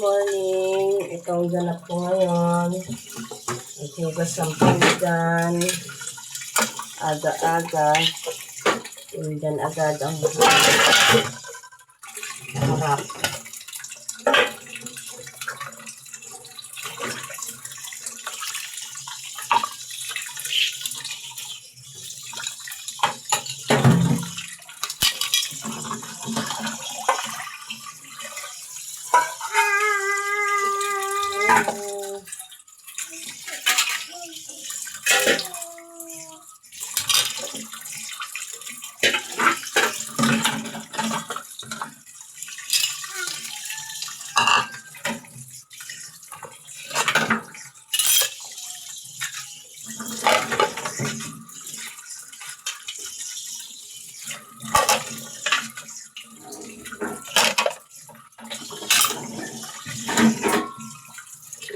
morning. Itong ganap ko ngayon. Naghugas ng pinggan. Aga-aga. Pinggan agad ang harap.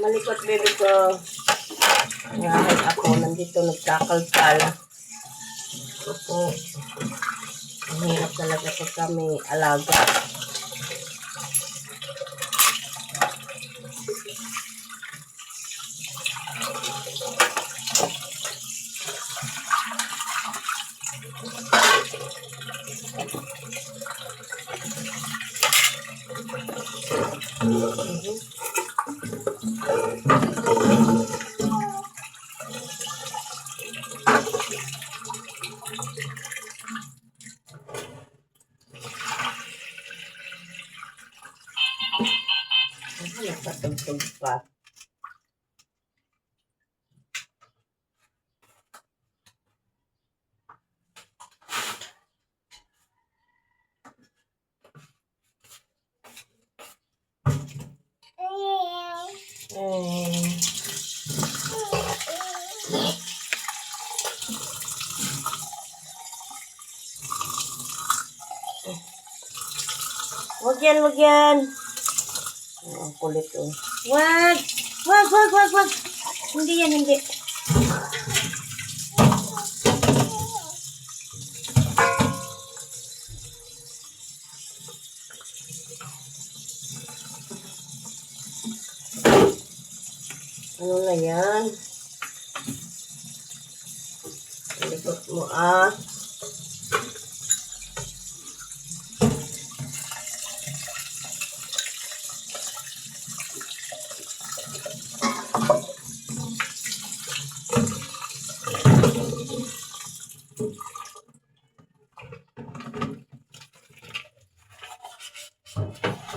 Malikot baby ko. Ngayon ako, nandito nagkakalkal. Opo. Ang hirap talaga pag kami alaga. Nagpatugtog pa. Wag yan, wag yan. Ang kulit oh. Wag! Wag, wag, wag, wag! Hindi yan, hindi. Ano na yan? Likot mo ah.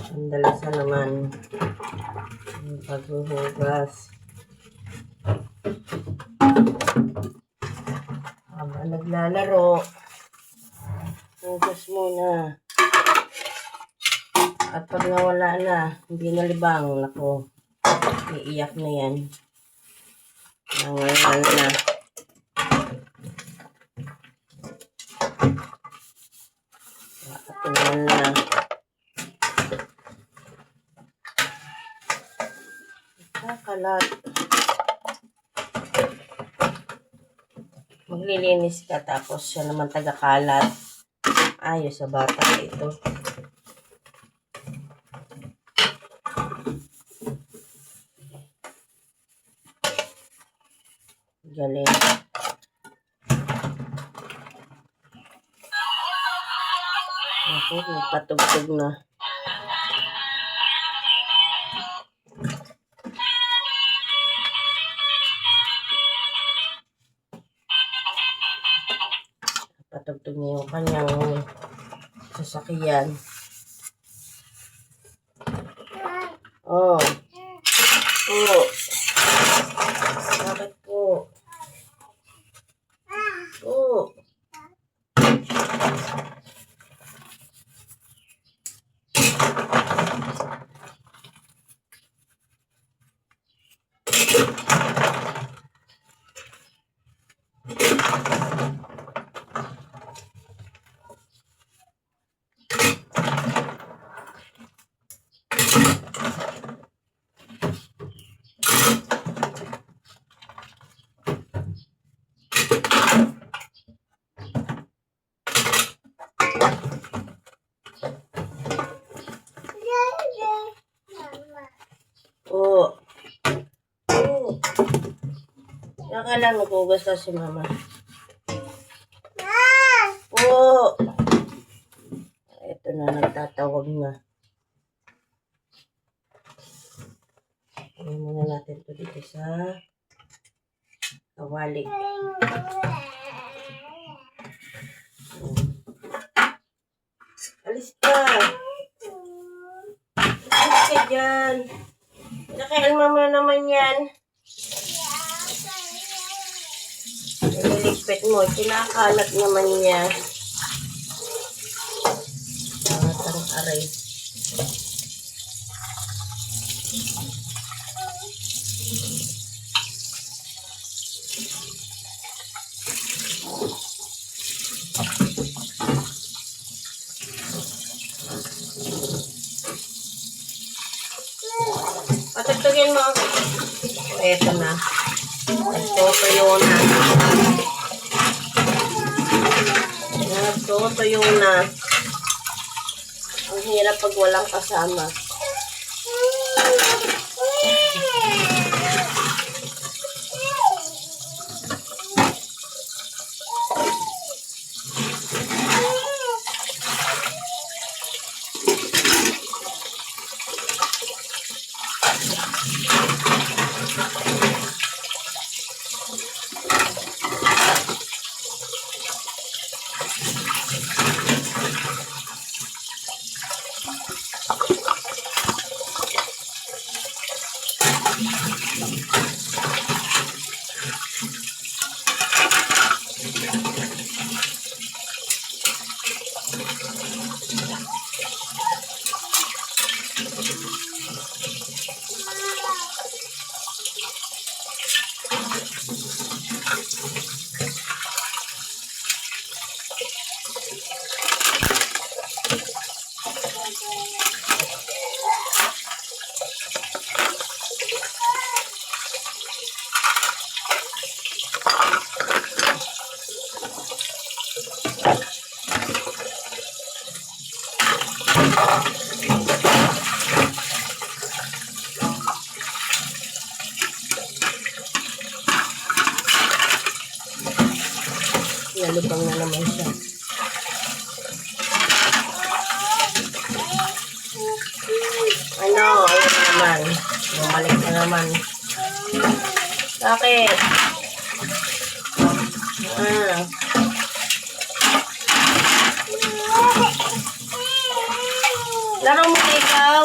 Ang dalasan naman ang paghuhugas. Habang naglalaro, hugas muna. At pag nawala na, hindi nalibang, nako, iiyak na yan. Nangangal na. Nakatingnan na. Kalat. Maglilinis ka tapos siya naman taga-kalat. Ayos sa bata ito. Galing. Ako, nagpatugtog na. Patugtog niya yung kanyang sasakyan. Oh. Oh. Bakit po? Oh. Oo. Oo. Yan ka lang, naghugas na si mama. Oo. Ito na, nagtatawag na. Ayan muna natin ito dito sa kawali. Alis ka. Alis ka dyan. Nakailan mama naman yan. Nililigpit mo. Kinakalat naman niya. Ang aray. Patugtugin mo. Eto na. Nagtutuyo na. Nagtutuyo na. Ang hirap pag walang kasama. Nalubang na naman siya. Ano? Ayun naman. Bumalik na naman. Bakit? Laro mo ikaw.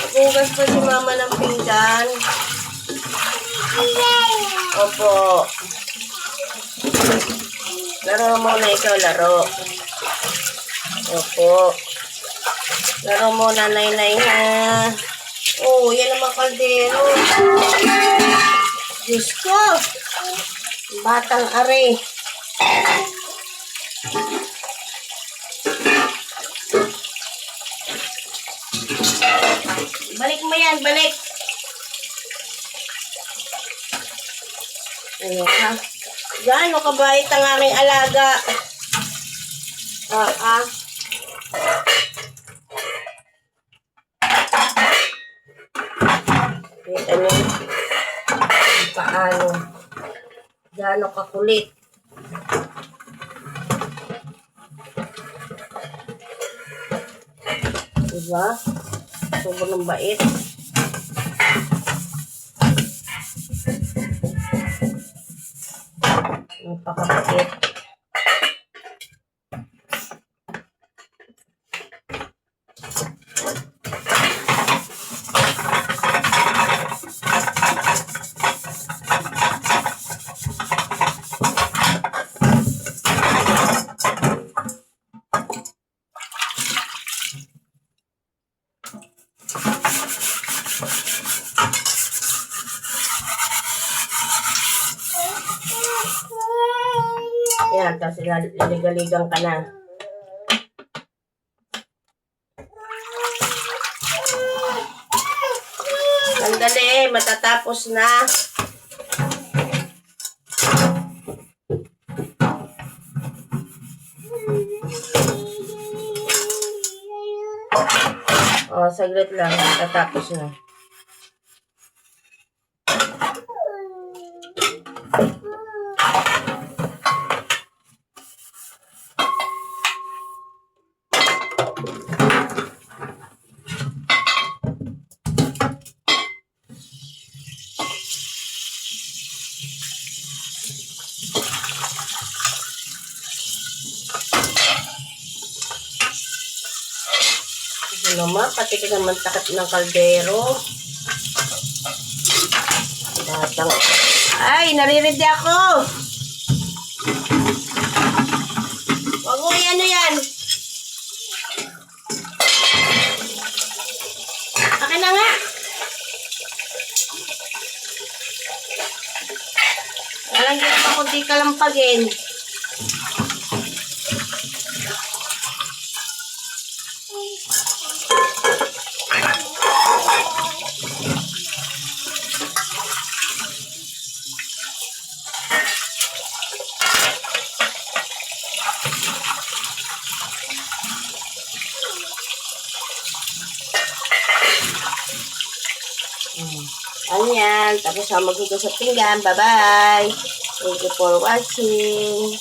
Nagugas pa si mama ng pinggan. Opo. Laro muna ikaw, laro. Opo. Laro muna, nay-nay ha. Oh, yan naman kaldero. Diyos ko. Batang are. Balik mo yan, balik. Ano ha? Gaano kabait ang aking alaga? Kita nyo paano gaano kakulit. Diba? Sobrang bait. Napakabait. Yan, kasi liligaligang ka na. Sandali, matatapos na. O, saglit lang. Tatapos na. Ito naman, pati ka naman takip ng kaldero. Batang. Ay, naririndi ako. Wag mo ano yan. Akin na nga. Walang gina pa kundi kalampagin. Ano yan? Tapos maghugas sa pinggan. Bye-bye. Thank you for watching.